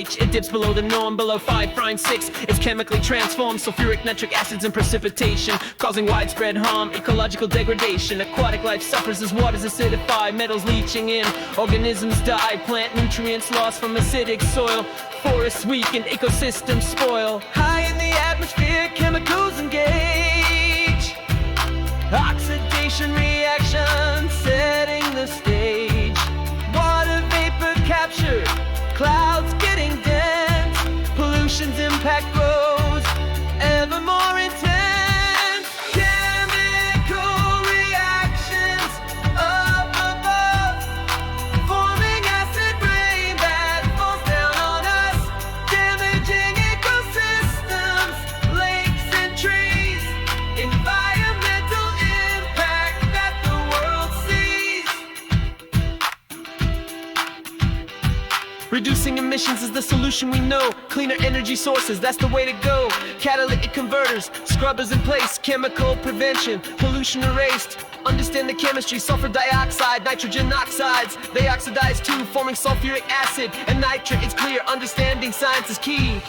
pH, it dips below the norm, below 5, frying 6. It's chemically transformed, sulfuric, nitric acids and precipitation, causing widespread harm, ecological degradation. Aquatic life suffers as waters acidify, metals leaching in, organisms die, plant nutrients lost from acidic soil, forests weaken, ecosystems spoil. High in the atmosphere, chemicals engage, oxidation reaction setting the stage. Water vapor captured, clouds getting dense, pollution's impact grows ever more intense. Chemical reactions up above, forming acid rain that falls down on us, damaging ecosystems, lakes and trees, environmental impact that the world sees. Reducing emissions is the solution we know. Cleaner energy sources, that's the way to go. Catalytic converters, scrubbers in place, chemical prevention, pollution erased. Understand the chemistry, sulfur dioxide, nitrogen oxides. They oxidize too, forming sulfuric acid and nitrate. It's clear, understanding science is key.